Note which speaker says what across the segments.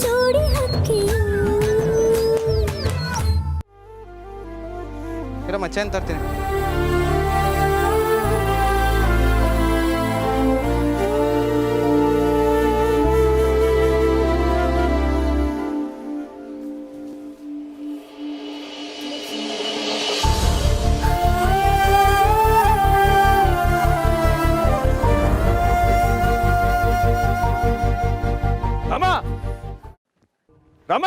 Speaker 1: ಜೋಡಿ ಹಕ್ಕಿಯು
Speaker 2: ಇರಮ್ಮ ಚೇನ್ ತರ್ತೀನಿ.
Speaker 3: ರಾಮ ರಾಮ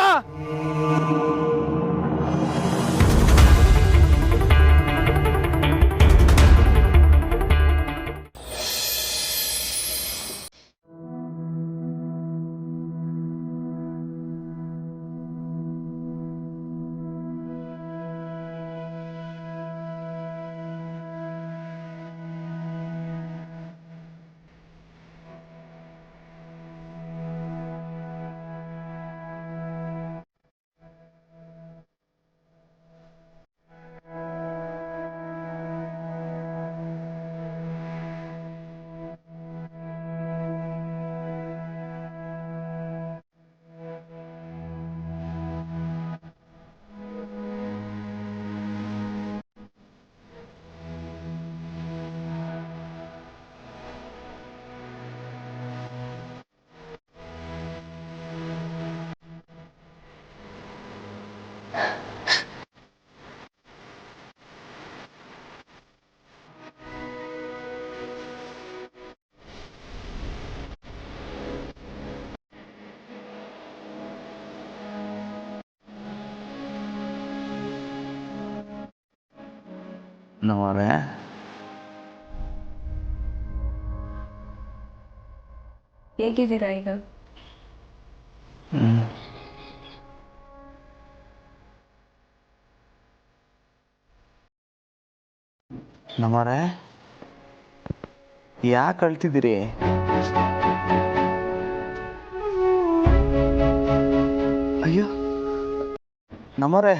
Speaker 4: ನವರೇ
Speaker 5: ಹೇಗಿದ್ದೀರಾ ಈಗ?
Speaker 4: ನವರೇ ಯಾಕೆ ಅಳ್ತಿದ್ದೀರಿ? ಅಯ್ಯೋ ನಮ್ಮರೇ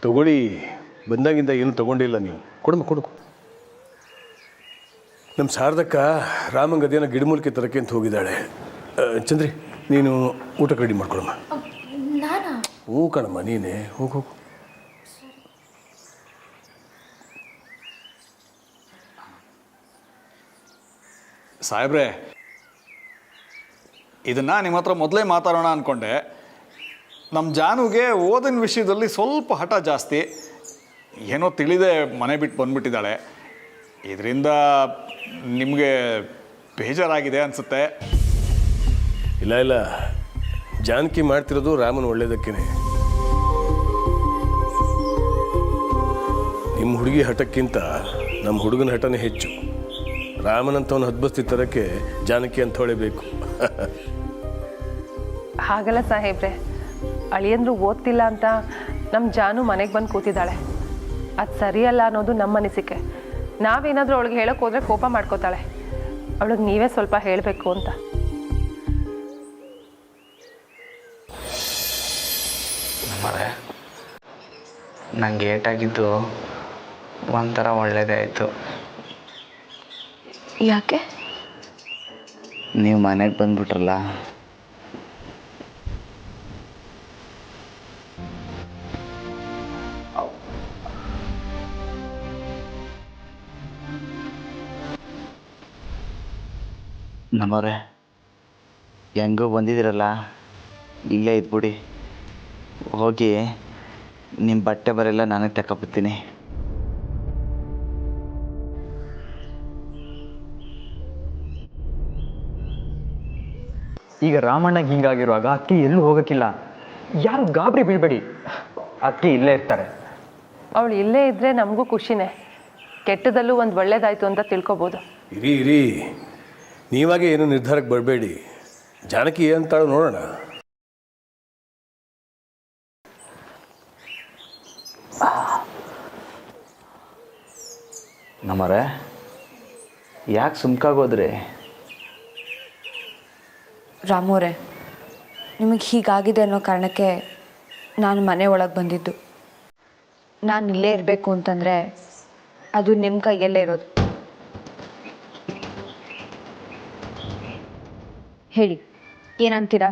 Speaker 3: ತಗೊಳ್ಳಿ. ಬಂದಾಗಿಂದ ಏನು ತಗೊಂಡಿಲ್ಲ ನೀವು. ಕೊಡಮ್ಮ ಕೊಡು. ನಮ್ಮ ಶಾರದಕ್ಕ ರಾಮಂಗೆ ಅದೇನೋ ಗಿಡಮೂಲಿಕೆ ತರಕ್ಕೆ ಅಂತ ಹೋಗಿದ್ದಾಳೆ. ಚಂದ್ರಿ ನೀನು ಊಟ ರೆಡಿ ಮಾಡ್ಕೊಳಮ್ಮ. ಹ್ಞೂ ಕಣಮ್ಮ, ನೀನೇ ಹೋಗು ಹೋಗು.
Speaker 6: ಸಾಹೇಬ್ರೆ, ಇದನ್ನು ನಿಮ್ಮ ಹತ್ರ ಮೊದಲೇ ಮಾತಾಡೋಣ ಅಂದ್ಕೊಂಡೆ. ನಮ್ಮ ಜಾನುಗೆ ಓದಿನ ವಿಷಯದಲ್ಲಿ ಸ್ವಲ್ಪ ಹಠ ಜಾಸ್ತಿ. ಏನೋ ತಿಳಿದೆ ಮನೆ ಬಿಟ್ಟು ಬಂದುಬಿಟ್ಟಿದ್ದಾಳೆ. ಇದರಿಂದ ನಿಮಗೆ ಬೇಜಾರಾಗಿದೆ ಅನಿಸುತ್ತೆ.
Speaker 3: ಇಲ್ಲ ಇಲ್ಲ, ಜಾನಕಿ ಮಾಡ್ತಿರೋದು ರಾಮನ ಒಳ್ಳೇದಕ್ಕೇನೆ. ನಿಮ್ಮ ಹುಡುಗಿ ಹಠಕ್ಕಿಂತ ನಮ್ಮ ಹುಡುಗನ ಹಠನೇ ಹೆಚ್ಚು. ರಾಮನಂತವನು ಹದ್ಬಸ್ತಿ ತರಕ್ಕೆ ಜಾನಕಿ ಅಂಥವಳೇ ಬೇಕು.
Speaker 5: ಹಾಗಲ್ಲ ಸಾಹೇಬ್ರೆ, ಅಳಿಯಂದ್ರು ಓದ್ತಿಲ್ಲ ಅಂತ ನಮ್ಮ ಜಾನು ಮನೆಗೆ ಬಂದು ಕೂತಿದ್ದಾಳೆ. ಅದು ಸರಿಯಲ್ಲ ಅನ್ನೋದು ನಮ್ಮ ಅನಿಸಿಕೆ. ನಾವೇನಾದರೂ ಅವಳಿಗೆ ಹೇಳೋಕೆ ಹೋದರೆ ಕೋಪ ಮಾಡ್ಕೋತಾಳೆ. ಅವಳಿಗೆ ನೀವೇ ಸ್ವಲ್ಪ ಹೇಳಬೇಕು ಅಂತ.
Speaker 4: ನಂಗೆ ಏಟಾಗಿದ್ದು ಒಂಥರ ಒಳ್ಳೇದೇ ಆಯಿತು.
Speaker 5: ಯಾಕೆ?
Speaker 4: ನೀವು ಮನೆಗೆ ಬಂದ್ಬಿಟ್ರಲ್ಲ, ನಮ್ಮವ್ರೆ ಹೆಂಗೋ ಬಂದಿದ್ದೀರಲ್ಲ ಇಲ್ಲೇ ಇದ್ಬಿಡಿ. ಹೋಗಿ ನಿಮ್ಮ ಬಟ್ಟೆ ಬರೆಲ್ಲ ನಾನೇ ತಗೊಬರ್ತೀನಿ.
Speaker 1: ಈಗ ರಾಮಣ್ಣಗೆ ಹಿಂಗಾಗಿರುವಾಗ ಅಕ್ಕಿ ಎಲ್ಲೂ ಹೋಗೋಕ್ಕಿಲ್ಲ. ಯಾರು ಗಾಬರಿ ಬೀಳ್ಬೇಡಿ, ಅಕ್ಕಿ ಇಲ್ಲೇ ಇರ್ತಾರೆ.
Speaker 5: ಅವಳು ಇಲ್ಲೇ ಇದ್ದರೆ ನಮಗೂ ಖುಷಿನೇ. ಕೆಟ್ಟದಲ್ಲೂ ಒಂದು ಒಳ್ಳೇದಾಯಿತು ಅಂತ ತಿಳ್ಕೊಬೋದು.
Speaker 3: ಇರಿ ಇರಿ, ನೀವಾಗೆ ಏನು ನಿರ್ಧಾರಕ್ಕೆ ಬರಬೇಡಿ. ಜಾನಕಿ ಏನಂತಾಳು ನೋಡೋಣ.
Speaker 4: ನಮ್ಮವ್ರೆ ಯಾಕೆ ಸುಮ್ಕಾಗೋದ್ರಿ?
Speaker 2: ರಾಮೋರೆ, ನಿಮಗೆ ಹೀಗಾಗಿದೆ ಅನ್ನೋ ಕಾರಣಕ್ಕೆ ನಾನು ಮನೆ ಒಳಗೆ ಬಂದಿದ್ದು. ನಾನು ಇಲ್ಲೇ ಇರಬೇಕು ಅಂತಂದರೆ ಅದು ನಿಮ್ಮ ಕೈಯಲ್ಲೇ ಇರೋದು. ಹೇಳಿ, ಏನಂತೀರಾ?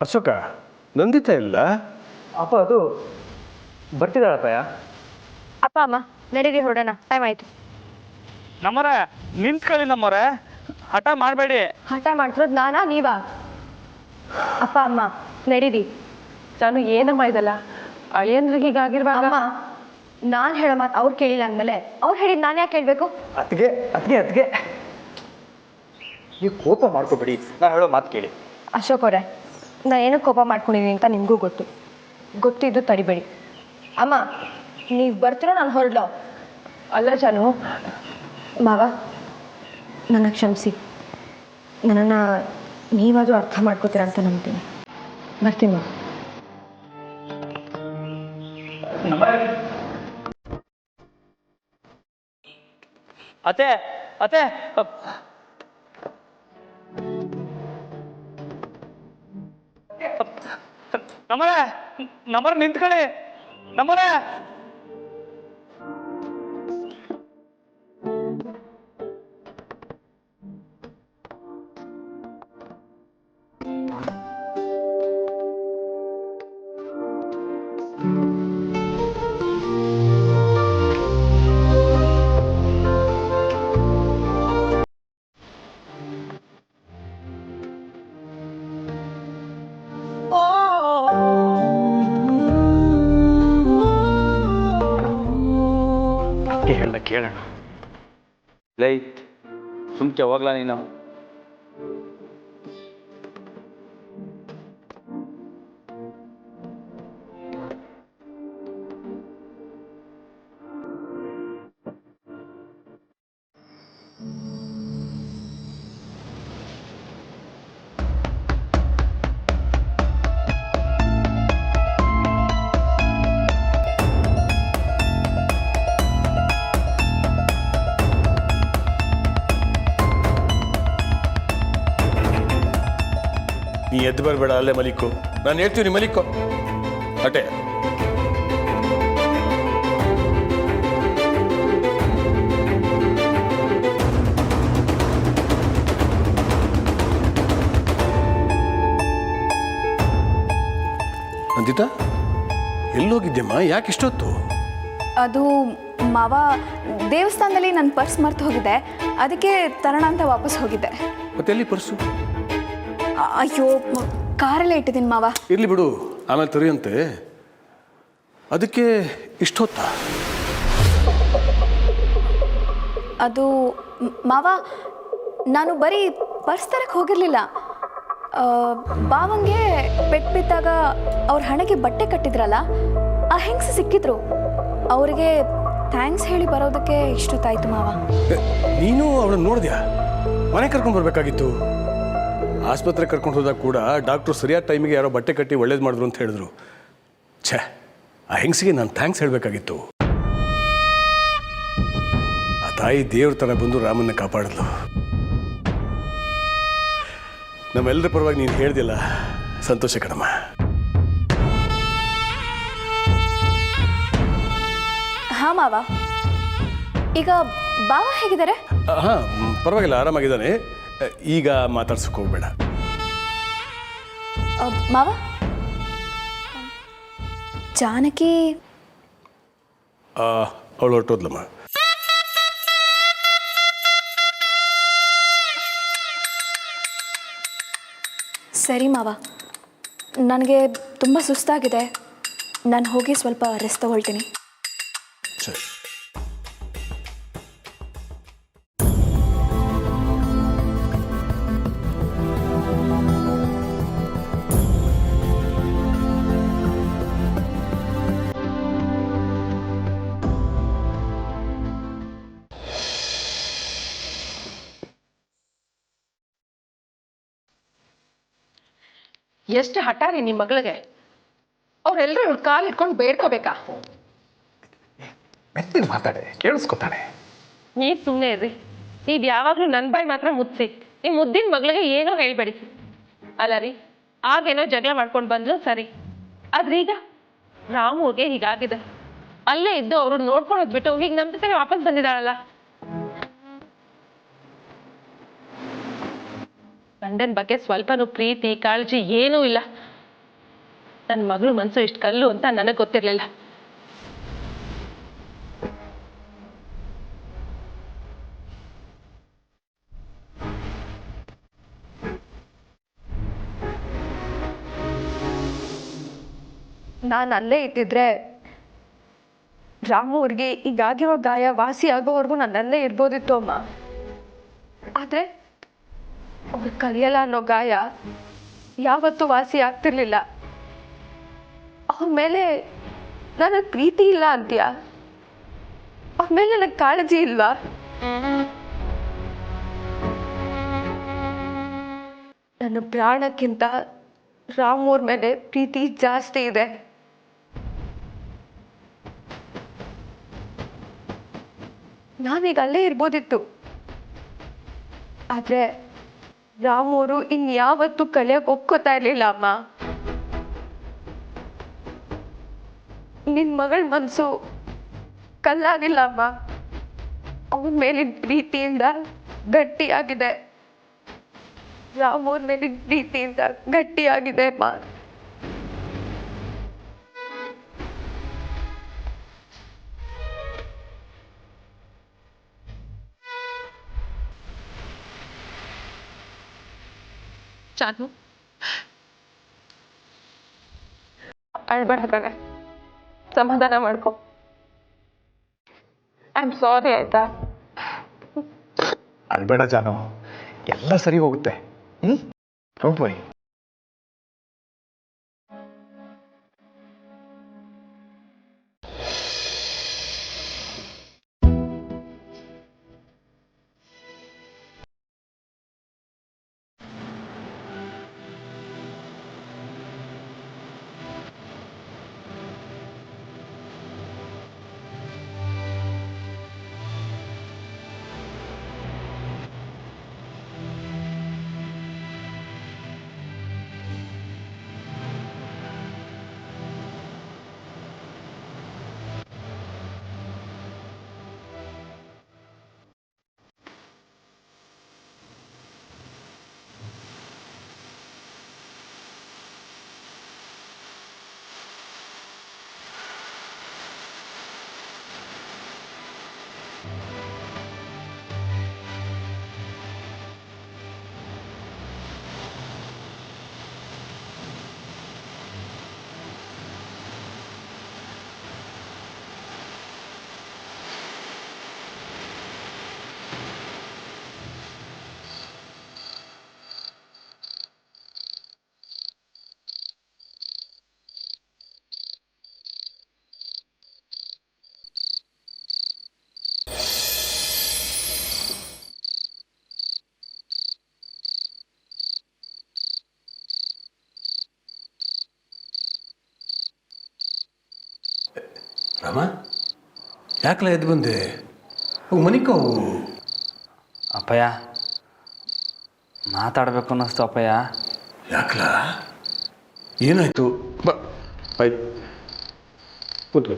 Speaker 3: ಅಶೋಕ, ನಂದಿತಾ ಇಲ್ಲ?
Speaker 1: ಅಪ್ಪ ಅದು ಬರ್ತಿದ್ದಾಳಪ್ಪಯ್ಯ.
Speaker 2: ಅಪ್ಪ ಅಮ್ಮ ನಡೀರಿ, ಹೊರಡೋಣ, ಟೈಮ್ ಆಯಿತು.
Speaker 4: ನಮ್ಮರೆ ನಿಂತ್ಕೊಳ್ಳಿ, ನಮ್ಮರೆ ಹಠ ಮಾಡಬೇಡಿ.
Speaker 2: ಹಠ ಮಾಡ್ತಿರೋದು ನಾನಾ ನೀವಾ? ಅಪ್ಪ ಅಮ್ಮ ನಡೀರಿ.
Speaker 5: ನಾನು ಏನಮ್ಮ ಇದಲ್ಲ, ಅಳಿಯಂದ್ರಿಗೆ ಹೀಗಾಗಿರುವಾಗ
Speaker 2: ಅಮ್ಮ, ನಾನು ಹೇಳೋ ಮಾತು ಅವ್ರು ಕೇಳಿಲ್ಲ ಅಂದಮೇಲೆ ಅವ್ರು ಹೇಳಿದ್ದು ನಾನು ಯಾಕೆ ಕೇಳಬೇಕು?
Speaker 1: ಅತ್ತಿಗೆ ಅತ್ತಿಗೆ ಅತ್ತಿಗೆ ನೀವು ಕೋಪ ಮಾಡ್ಕೋಬೇಡಿ, ನಾ ಹೇಳೋ ಮಾತು ಕೇಳಿ.
Speaker 2: ಅಶೋಕ್ ಅವರೇ, ನಾನು ಏನೋ ಕೋಪ ಮಾಡ್ಕೊಂಡಿದ್ದೀನಿ ಅಂತ ನಿಮಗೂ ಗೊತ್ತಿದ್ದು ತಡಿಬೇಡಿ. ಅಮ್ಮ, ನೀವು ಬರ್ತೀರೋ ನಾನು ಹೊರಡ್ಲೋ?
Speaker 5: ಅಲ್ಲ ಜಾನು,
Speaker 2: ಮಾವ ನನ್ನ ಕ್ಷಮಿಸಿ. ನನ್ನನ್ನು ನೀವಾದರೂ ಅರ್ಥ ಮಾಡ್ಕೋತೀರ ಅಂತ ನಂಬ್ತೀನಿ. ಬರ್ತೀನಿ ಮಾವ.
Speaker 4: ಅತ್ತೆ ಅತ್ತೆ ನಮ್ಮರೆ ನಮ್ಮರೆ ನಿಂತ್ಕೊಳ್ಳಿ. ನಮ್ಮರೆ
Speaker 1: ಹೇಳ್ದ ಕೇಳೋಣ.
Speaker 4: ಲೈ ಸುಮ್ಕೆ ಹೋಗ್ಲಾ ನೀನು?
Speaker 3: ನೀ ಎದ್ದು ಬರಬೇಡ, ಅಲ್ಲೇ ಮಲಿಕು. ನಾನು ಹೇಳ್ತೀನಿ ಮಲಿಕು. ಅಟೆ ನಂದಿತಾ, ಎಲ್ಲೋಗಿದ್ದೆಮ್ಮ? ಯಾಕೆ ಇಷ್ಟೊತ್ತು?
Speaker 7: ಅದು ಮಾವ, ದೇವಸ್ಥಾನದಲ್ಲಿ ನನ್ನ ಪರ್ಸ್ ಮರ್ತು ಹೋಗಿದೆ, ಅದಕ್ಕೆ ತರೋಣ ಅಂತ ವಾಪಸ್ ಹೋಗಿದ್ದೆ.
Speaker 3: ಮತ್ತೆ ಎಲ್ಲಿ ಪರ್ಸು?
Speaker 7: ಅಯ್ಯೋ, ಕಾರಲ್ಲೇ ಇಟ್ಟಿದ್ದೀನಿ ಮಾವ.
Speaker 3: ಇರಲಿ ಬಿಡು, ಆಮೇಲೆ ತರಿಯಂತೆ. ಅದಕ್ಕೆ ಇಷ್ಟೊತ್ತ?
Speaker 7: ಅದು ಮಾವ, ನಾನು ಬರೀ ಪರ್ಸ್ ತರಕ್ಕೆ ಹೋಗಿರಲಿಲ್ಲ. ಬಾವಂಗೆ ಪೆಟ್ಟು ಬಿದ್ದಾಗ ಅವ್ರ ಹಣೆಗೆ ಬಟ್ಟೆ ಕಟ್ಟಿದ್ರಲ್ಲ, ಆ ಹೆಂಗಸ ಸಿಕ್ಕಿದ್ರು. ಅವರಿಗೆ ಥ್ಯಾಂಕ್ಸ್ ಹೇಳಿ ಬರೋದಕ್ಕೆ ಇಷ್ಟೊತ್ತಾಯ್ತು ಮಾವ.
Speaker 3: ನೀನು ಅವಳನ್ನು ನೋಡಿದ್ಯಾ? ಮನೆ ಕರ್ಕೊಂಡು ಬರಬೇಕಾಗಿತ್ತು. ಆಸ್ಪತ್ರೆ ಕರ್ಕೊಂಡು ಹೋದಾಗ ಕೂಡ ಡಾಕ್ಟ್ರು ಸರಿಯಾದ ಟೈಮಿಗೆ ಯಾರೋ ಬಟ್ಟೆ ಕಟ್ಟಿ ಒಳ್ಳೇದು ಮಾಡಿದ್ರು ಅಂತ ಹೇಳಿದ್ರು. ಛೇ, ಆ ಹೆಂಗಸಿಗೆ ನಾನು ಥ್ಯಾಂಕ್ಸ್ ಹೇಳಬೇಕಾಗಿತ್ತು. ತಾಯಿ ದೇವ್ರ ಥರ ಬಂದು ರಾಮನ್ನ ಕಾಪಾಡಿದ್ಲು. ನಮ್ಮೆಲ್ಲರ ಪರವಾಗಿ ನೀನು ಹೇಳ್ದಿಲ್ಲ, ಸಂತೋಷ ಕಣಮ್ಮ.
Speaker 7: ಹಾಂ ಮಾವ, ಈಗ ಬಾವ ಹೇಗಿದ್ದಾರೆ?
Speaker 3: ಹಾಂ, ಪರವಾಗಿಲ್ಲ, ಆರಾಮಾಗಿದ್ದಾನೆ. ಈಗ ಮಾತಾಡ್ಸೋಕೆ ಹೋಗ್ಬೇಡ.
Speaker 7: ಮಾವ, ಜಾನಕಿ
Speaker 3: ಅವಳು ಹೊರಟೋದ್ಲಮ್ಮ.
Speaker 7: ಸರಿ ಮಾವ, ನನಗೆ ತುಂಬ ಸುಸ್ತಾಗಿದೆ. ನಾನು ಹೋಗಿ ಸ್ವಲ್ಪ ರೆಸ್ಟ್ ತಗೊಳ್ತೀನಿ.
Speaker 3: ಸರಿ.
Speaker 5: ಎಷ್ಟು ಹಠ ರೀ ನಿಮ್ಮ ಮಗಳಿಗೆ. ಅವ್ರೆಲ್ಲರೂ ಕಾಲು ಇಟ್ಕೊಂಡು ಬೇಡ್ಕೋಬೇಕಾ?
Speaker 1: ಮೆತ್ತಿಗೆ ಮಾತಾಡೆ, ಕೇಳಿಸ್ಕೊತಾಳೆ.
Speaker 5: ನೀವು ಸುಮ್ಮನೆ ಇರ್ರಿ. ನೀವು ಯಾವಾಗಲೂ ನನ್ನ ಬಾಯಿ ಮಾತ್ರ ಮುದ್ಸಿ, ನಿಮ್ಮ ಮುದ್ದಿನ ಮಗಳಿಗೆ ಏನೋ ಹೇಳ್ಬೇಡಿ. ಅಲ್ಲ ರೀ, ಆಗೇನೋ ಜಗಳ ಮಾಡ್ಕೊಂಡು ಬಂದ್ರು ಸರಿ, ಆದ್ರೆ ಈಗ ರಾಮುಗೆ ಹೀಗಾಗಿದೆ. ಅಲ್ಲೇ ಇದ್ದು ಅವರು ನೋಡ್ಕೊಳ್ಳೋದು ಬಿಟ್ಟು ಈಗ ನಮ್ಮ ಜೊತೆ ವಾಪಸ್ ಬಂದಿದ್ದಾಳಲ್ಲ. ಗಂಡನ ಬಗ್ಗೆ ಸ್ವಲ್ಪನೂ ಪ್ರೀತಿ ಕಾಳಜಿ ಏನೂ ಇಲ್ಲ. ನನ್ನ ಮಗಳು ಮನಸ್ಸು ಇಷ್ಟು ಕಲ್ಲು ಅಂತ ನನಗೆ ಗೊತ್ತಿರಲಿಲ್ಲ.
Speaker 2: ನಾನು ಅಲ್ಲೇ ಇದ್ದಿದ್ರೆ ರಾಮು ಅವ್ರಿಗೆ ಈಗಾಗಿರೋ ಗಾಯ ವಾಸಿ ಆಗೋವರೆಗೂ ನಾನು ಅಲ್ಲೇ ಇರ್ಬೋದಿತ್ತು ಅಮ್ಮ. ಆದರೆ ಅವ್ರು ಕಲಿಯಲ್ಲ ಅನ್ನೋ ಗಾಯ ಯಾವತ್ತೂ ವಾಸಿ ಆಗ್ತಿರ್ಲಿಲ್ಲ. ಅವ್ರ ಮೇಲೆ ನನಗೆ ಪ್ರೀತಿ ಇಲ್ಲ ಅಂತೀಯ? ಅವ್ರ ಮೇಲೆ ನನಗೆ ಕಾಳಜಿ ಇಲ್ವಾ? ನನ್ನ ಪ್ರಾಣಕ್ಕಿಂತ ರಾಮು ಅವ್ರ ಮೇಲೆ ಪ್ರೀತಿ ಜಾಸ್ತಿ ಇದೆ. ನಾನೀಗ ಅಲ್ಲೇ ಇರ್ಬೋದಿತ್ತು, ಆದ್ರೆ ರಾಮು ಅವರು ಇನ್ಯಾವತ್ತೂ ಕಲಿಯಕ್ಕೆ ಒಪ್ಕೋತಾ ಇರ್ಲಿಲ್ಲ ಅಮ್ಮ. ನಿನ್ ಮಗಳ ಮನಸ್ಸು ಕಲ್ಲಾಗಿಲ್ಲ ಅಮ್ಮ, ಅವನ ಮೇಲಿನ ಪ್ರೀತಿಯಿಂದ ಗಟ್ಟಿಯಾಗಿದೆ. ರಾಮು ಅವ್ರ ಮೇಲಿನ ಪ್ರೀತಿಯಿಂದ ಗಟ್ಟಿಯಾಗಿದೆ ಅಮ್ಮ.
Speaker 5: ಚಾನು, ಅಳ್ಬೇಡ ಕಣೆ, ಸಮಾಧಾನ ಮಾಡ್ಕೊ. ಐ ಆಮ್ ಸಾರಿ, ಆಯ್ತಾ?
Speaker 1: ಅಳ್ಬೇಡ ಜಾನು, ಎಲ್ಲ ಸರಿ ಹೋಗುತ್ತೆ. Don't worry.
Speaker 3: ರಾಮ, ಯಾಕಲ ಎದ್ದು ಬಂದೆ? ಮನಿಕೋ
Speaker 4: ಅಪ್ಪಯ್ಯ ಮಾತಾಡಬೇಕು ಅನ್ನಿಸ್ತು ಅಪ್ಪಯ್ಯ.
Speaker 3: ಯಾಕಲ ಏನಾಯ್ತು? ಬಾ ಆಯ್ತು ಕೂತ್ಕೊ.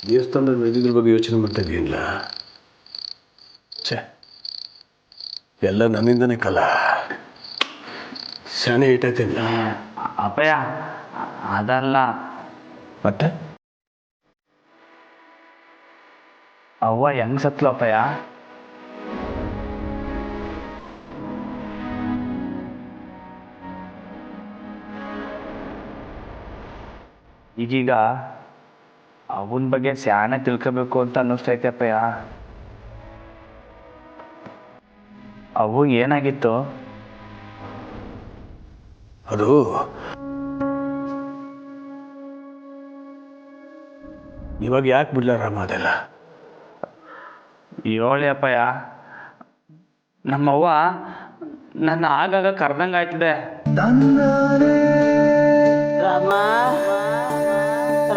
Speaker 3: ದೇವಸ್ಥಾನದ ಬೆಳೆದಿದ್ರ ಬಗ್ಗೆ ಯೋಚನೆ ಮಾಡ್ತಾ ಇದೀನಿಲ್ಲ. ಛೇ, ಎಲ್ಲ ನನ್ನಿಂದನೇ ಕಲ. ಶಾನೆ ಇಟ್ಟೈತೆ.
Speaker 4: ಅಪ್ಪಯ್ಯ ಅದಲ್ಲ,
Speaker 3: ಮತ್ತೆ
Speaker 4: ಅವ್ವ ಹೆಂಗ್ ಸತ್ಲು ಅಪ್ಪಯ್ಯ? ಈಗೀಗ ಅವನ ಬಗ್ಗೆ ಸ್ಯಾನೆ ತಿಳ್ಕೋಬೇಕು ಅಂತ ಅನ್ನಿಸ್ತೈತೆ ಅಪ್ಪಯ್ಯ. ಅವು ಏನಾಗಿತ್ತು?
Speaker 3: ಅದು ಇವಾಗ ಯಾಕೆ ಬಿಡ್ಲ ರಾಮ ಅದೆಲ್ಲ?
Speaker 4: ಹೇಳಿ ಅಪ್ಪಯ್ಯ. ನಮ್ಮವ್ವ ನನ್ನ ಆಗಾಗ ಕರ್ದಂಗೆ ಆಯ್ತದೆ.
Speaker 8: ರಾಮ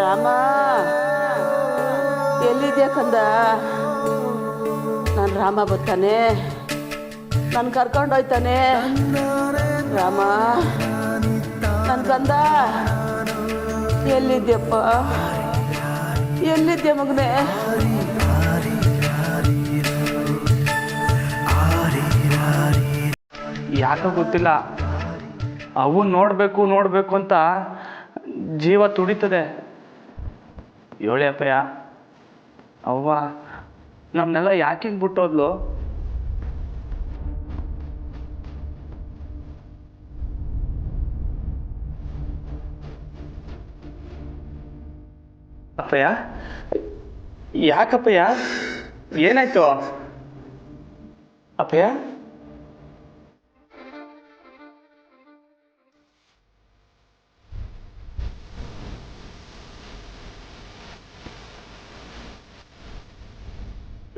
Speaker 8: ರಾಮ ಎಲ್ಲಿದ್ಯಾ ಕಂದ? ನಾನು ರಾಮ ಬರ್ತಾನೆ, ನಾನು ಕರ್ಕೊಂಡೋಯ್ತಾನೆ. ರಾಮ ನನ್ನ ಕಂದ ಎಲ್ಲಿದ್ಯಪ್ಪ? ಎಲ್ಲಿದ್ಯಾ ಮಗನೇ?
Speaker 4: ಯಾಕೋ ಗೊತ್ತಿಲ್ಲ, ಅವು ನೋಡಬೇಕು ಅಂತ ಜೀವ ತುಡಿತದೆ. ಹೇಳಿ ಅಪ್ಪಯ್ಯ, ಅವ್ವ ನಮ್ಮನ್ನೆಲ್ಲ ಯಾಕೆ ಬಿಟ್ಟೋದ್ಲು? ಅಪ್ಪಯ್ಯ ಯಾಕಪ್ಪಯ್ಯ? ಏನಾಯ್ತು ಅಪ್ಪಯ್ಯ?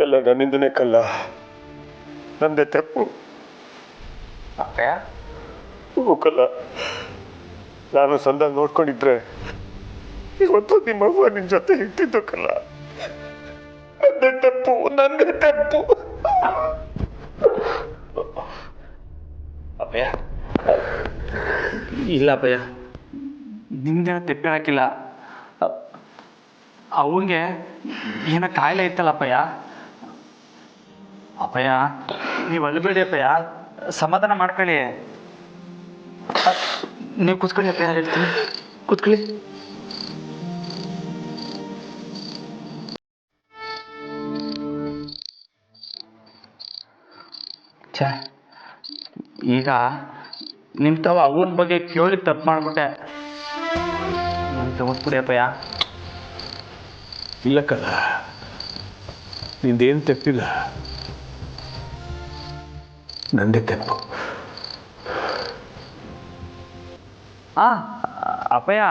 Speaker 3: ಎಲ್ಲ ನನ್ನಿಂದನೇ ಕಲ್ಲ, ನಂದೇ ತಪ್ಪು.
Speaker 4: ಅಪ್ಪಯ್ಯ
Speaker 3: ಕಲ್ಲ, ನಾನು ಸಂದಾಗ ನೋಡ್ಕೊಂಡಿದ್ರೆ ಇವತ್ತು ನಿಮ್ಮವ್ವ ನಿನ್ನ ಜೊತೆ ಇರ್ತಿದ್ದು ಕಲ್ಲ. ನಂದೇ ತಪ್ಪು, ನಂದೇ ತಪ್ಪು.
Speaker 4: ಅಪ್ಪಯ್ಯ ಇಲ್ಲ ಅಪ್ಪಯ್ಯ, ನಿಮ್ದೇನೋ ತೆಪ್ಪೆ ಹಾಕಿಲ್ಲ. ಅವಂಗೆ ಏನೋ ಕಾಯಿಲೆ ಇತ್ತಲ್ಲ ಅಪ್ಪಯ್ಯ. ಅಪ್ಪಯ್ಯ ನೀವು ಅಲ್ಲಬೇಡಿ ಅಪ್ಪಯ್ಯ, ಸಮಾಧಾನ ಮಾಡ್ಕೊಳ್ಳಿ. ನೀವು ಕೂತ್ಕೊಳ್ಳಿ ಅಪ್ಪಯ್ಯ, ಹೇಳ್ತೀನಿ ಕೂತ್ಕೊಳ್ಳಿ. ಛೇ, ಈಗ ನಿಮ್ಮ ತಾವ ಅವನ ಬಗ್ಗೆ ಕೇಳಿ ತಪ್ಪು ಮಾಡ್ಬಿಟ್ಟೆ. ಕ್ಷಮಿಸ್ಬಿಡಿ ಅಪ್ಪಯ್ಯ.
Speaker 3: ಇಲ್ಲ ಕಲ್ಲ, ನಿಂದೇನು ತಪ್ಪಿಲ್ಲ, ನಂದೇ ತಪ್ಪು.
Speaker 4: ಅಪ್ಪಯ್ಯ,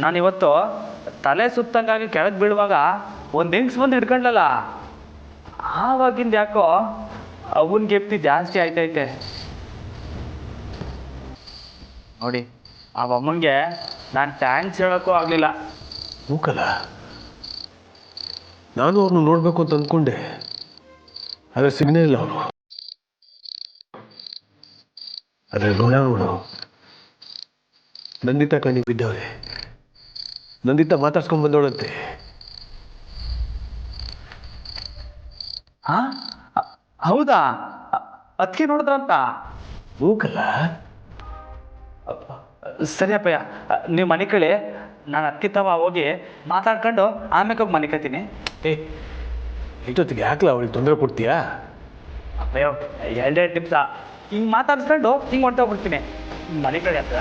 Speaker 4: ನಾನಿವತ್ತು ತಲೆ ಸುತ್ತಂಗಾಗಿ ಕೆಳಗೆ ಬೀಳುವಾಗ ಒಂದು ಹೆಂಗ್ಸ್ ಬಂದು ಹಿಡ್ಕೊಂಡ್ಲಲ್ಲ, ಆವಾಗಿಂದ ಯಾಕೋ ಅವನ ಗೆಪ್ತಿ ಜಾಸ್ತಿ ಆಯ್ತೈತೆ ನೋಡಿ. ಆ ಅಮ್ಮಂಗೆ ನಾನು ಥ್ಯಾಂಕ್ಸ್ ಹೇಳೋಕ್ಕೂ ಆಗಲಿಲ್ಲ.
Speaker 3: ಮೂಕಲ್ಲ, ನಾನು ಅವ್ರನ್ನ ನೋಡ್ಬೇಕು ಅಂತ ಅಂದ್ಕೊಂಡೆ, ಆದರೆ ಸಿಗ್ನೇ ಇಲ್ಲ ಅವರು. ಆದರೆ ಋಣ ನೋಡು, ನಂದಿತಾ ಕಣ್ಣಿಗೆ ಬಿದ್ದವ್ರೆ. ನಂದಿತಾ ಮಾತಾಡ್ಸ್ಕೊಂಡ್ ಬಂದವಳಂತೆ.
Speaker 4: ಹೌದಾ? ಅದಕ್ಕೆ ನೋಡಿದ್ರಂತ?
Speaker 3: ಮೂಕಲ್ಲ,
Speaker 4: ಸರಿ ಅಪ್ಪಯ್ಯ, ನೀವು ಮನೆ ಕಳಿ, ನಾನು ಅತ್ತಿತ್ತವ ಹೋಗಿ ಮಾತಾಡ್ಕೊಂಡು ಆಮೇಲೆ ಹೋಗಿ ಮನೆ ಕತ್ತೀನಿ.
Speaker 3: ಇಷ್ಟೊತ್ತಿಗೆ ಯಾಕಲ ಅವಳಿಗೆ ತೊಂದರೆ ಕೊಡ್ತೀಯಾ?
Speaker 4: ಅಪ್ಪಯ್ಯೋ, ಎರಡೆರಡು ನಿಮಿಷ ಹಿಂಗೆ ಮಾತಾಡ್ಸ್ಕೊಂಡು ಹಿಂಗೆ ಹೊಂಟೋಗ್ಬಿಡ್ತೀನಿ ಮನೆ ಕಡೆ ಹತ್ರ.